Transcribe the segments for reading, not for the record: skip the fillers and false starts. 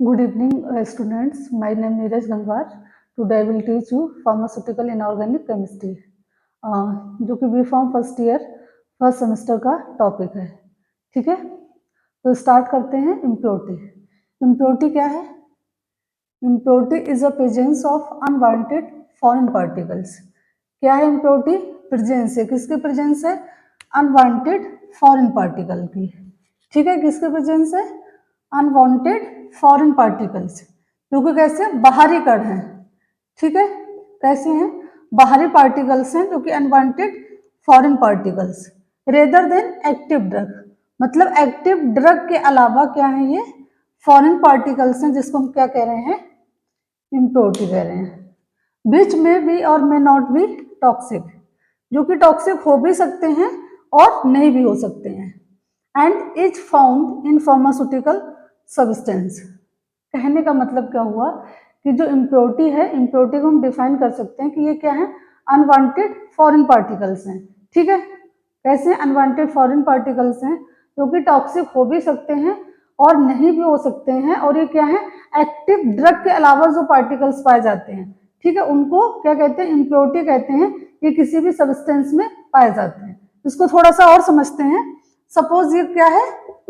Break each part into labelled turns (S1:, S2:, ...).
S1: Good evening, students. My name is Neeraj Gangwar. Today I will teach you pharmaceutical inorganic chemistry, जो कि B Pharm first year first semester का topic है. ठीक है, तो start करते हैं. इम्प्योरिटी. इम्प्योरिटी क्या है? Impurity is a presence of unwanted foreign particles. क्या है इम्प्योरिटी? प्रेजेंस है. किसकी प्रेजेंस है? अनवांटेड फॉरेन पार्टिकल की. ठीक है, किसके प्रेजेंस है? Unwanted foreign particles. क्योंकि कैसे? बाहरी कण हैं. ठीक है, कैसे हैं? बाहरी पार्टिकल्स हैं जो कि unwanted foreign particles rather than active drug. मतलब एक्टिव ड्रग के अलावा क्या है? ये फॉरेन पार्टिकल्स हैं जिसको हम क्या कह रहे हैं? इम्प्योरिटी कह रहे हैं. विच में बी और मे नॉट बी टॉक्सिक, जो कि टॉक्सिक हो भी सकते हैं और नहीं भी हो सकते हैं. And is found in pharmaceutical substance. कहने का मतलब क्या हुआ कि जो इम्प्योरिटी है, इम्प्योरिटी को हम डिफाइन कर सकते हैं कि ये क्या है? अनवांटेड फॉरेन पार्टिकल्स हैं. ठीक है, कैसे अनवांटेड फॉरेन पार्टिकल्स हैं? जो कि टॉक्सिक हो भी सकते हैं और नहीं भी हो सकते हैं. और ये क्या है? एक्टिव ड्रग के अलावा जो पार्टिकल्स पाए जाते हैं, ठीक है, उनको क्या कहते हैं? इम्प्योरिटी कहते हैं. ये किसी भी सब्सटेंस में पाए जाते हैं. इसको थोड़ा सा और समझते हैं. सपोज ये क्या है?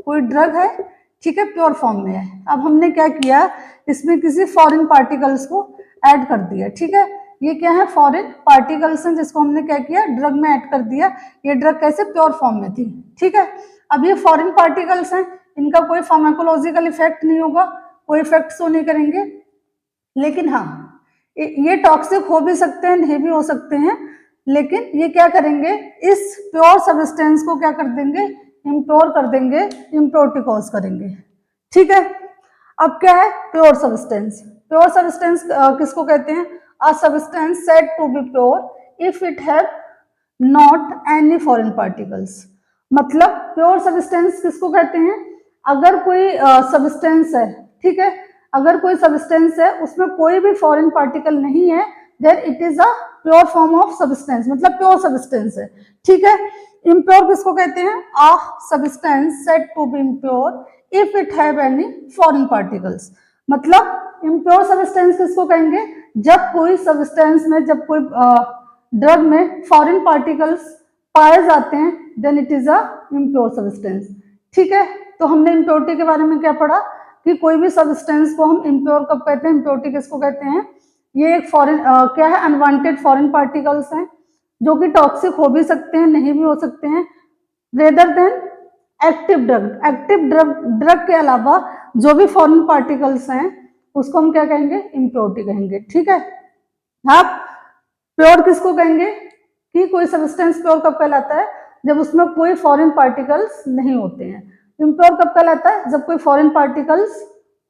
S1: कोई ड्रग है, ठीक है, प्योर फॉर्म में है. अब हमने क्या किया? इसमें किसी फॉरेन पार्टिकल्स को ऐड कर दिया. ठीक है, ये क्या है? फॉरेन पार्टिकल्स हैं जिसको हमने क्या किया? ड्रग में ऐड कर दिया. ये ड्रग कैसे? प्योर फॉर्म में थी. ठीक है, अब ये फॉरेन पार्टिकल्स हैं, इनका कोई फार्माकोलॉजिकल इफेक्ट नहीं होगा, कोई इफेक्ट शो नहीं करेंगे. लेकिन हाँ, ये टॉक्सिक हो भी सकते हैं, नहीं भी हो सकते हैं. लेकिन ये क्या करेंगे? इस प्योर सब्सटेंस को क्या कर देंगे? इम्प्योर कर देंगे, इम्प्योरिटी कॉज करेंगे. ठीक है, अब क्या है? Pure substance. प्योर सब्सटेंस किसको कहते हैं? A substance said to be pure if it have not any foreign particles. मतलब प्योर सब्सटेंस किसको कहते हैं? अगर कोई सब्सटेंस है, ठीक है, अगर कोई सब्सटेंस है उसमें कोई भी फॉरेन पार्टिकल नहीं है, then it is a pure form of substance, मतलब प्योर सब्सटेंस है. ठीक है, इम्प्योर किसको कहते हैं? A substance said to be impure if it have any foreign particles. मतलब इम्प्योर सब्सटेंस किसको कहेंगे? जब कोई सब्सटेंस में, जब कोई ड्रग में फॉरेन पार्टिकल्स पाए जाते हैं, then it is a impure substance. ठीक है, तो हमने इम्प्योरिटी के बारे में क्या पढ़ा कि कोई भी सब्सटेंस को हम इम्प्योर कब कहते हैं? इम्प्योरिटी किसको कहते हैं? ये एक फॉरेन क्या है? अनवांटेड फॉरेन पार्टिकल्स हैं जो कि टॉक्सिक हो भी सकते हैं, नहीं भी हो सकते हैं, rather than active drug. Active drug के अलावा जो भी फॉरेन पार्टिकल्स हैं उसको हम क्या कहेंगे? इम्प्योरिटी कहेंगे. ठीक है, आप प्योर किसको कहेंगे? कि कोई सब्सटेंस प्योर कब कहलाता है? जब उसमें कोई फॉरेन पार्टिकल्स नहीं होते हैं. इम्प्योर कब कहलाता है? जब कोई फॉरेन पार्टिकल्स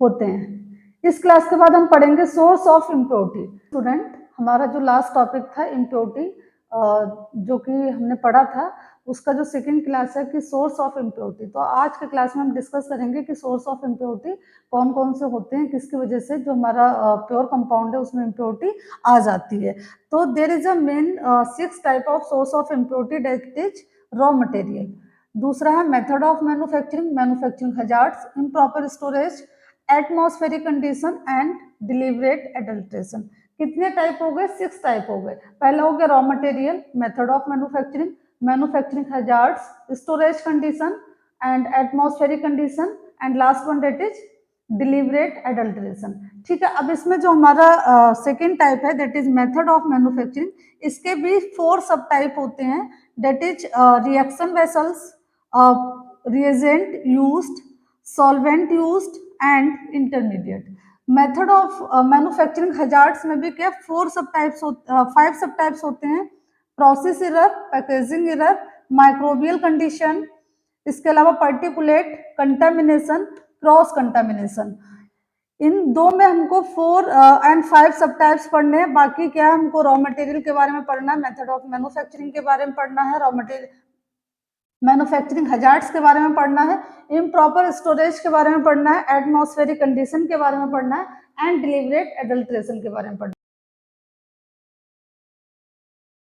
S1: होते हैं. इस क्लास के बाद हम पढ़ेंगे सोर्स ऑफ इम्प्योरिटी. स्टूडेंट, हमारा जो लास्ट टॉपिक था इम्प्योरिटी, जो कि हमने पढ़ा था, उसका जो सेकंड क्लास है कि सोर्स ऑफ इम्प्योरिटी. तो आज के क्लास में हम डिस्कस करेंगे कि सोर्स ऑफ इम्प्योरिटी कौन कौन से होते हैं, किसकी वजह से जो हमारा प्योर कंपाउंड है उसमें इम्प्योरिटी आ जाती है. तो there is a main 6 type of source of impurity, that is raw material. दूसरा है method of manufacturing, manufacturing hazards, improper storage, atmospheric condition and डिलीवरेट adulteration. कितने टाइप हो गए? 6 टाइप हो गए. पहला हो गया raw material, method of manufacturing, manufacturing hazards, storage condition and atmospheric condition, and last one that is डिलीवरेट adulteration. ठीक है, अब इसमें जो हमारा सेकेंड टाइप है that is method of manufacturing, इसके भी 4 सब टाइप होते हैं. That is reaction vessels, reagent used, solvent used and intermediate. Method of manufacturing hazards में भी क्या 4 सब टाइप्स 5 सब टाइप्स होते हैं. Process error, packaging error, microbial condition, इसके अलावा पर्टिकुलेट, कंटामिनेशन, क्रॉस कंटामिनेशन. इन दो में हमको 4 एंड 5 सब टाइप्स पढ़ने हैं. बाकी क्या है? हमको रॉ मटेरियल के बारे में पढ़ना है, मेथड ऑफ मैन्युफैक्चरिंग के बारे में पढ़ना है, रॉ मटेरियल मैन्युफैक्चरिंग हैजार्ड्स के बारे में पढ़ना है, इम्प्रॉपर स्टोरेज के बारे में पढ़ना है, एटमॉस्फेरिक कंडीशन के बारे में पढ़ना है, एंड डिलीवरेट एडल्ट्रेशन के बारे में पढ़ना है.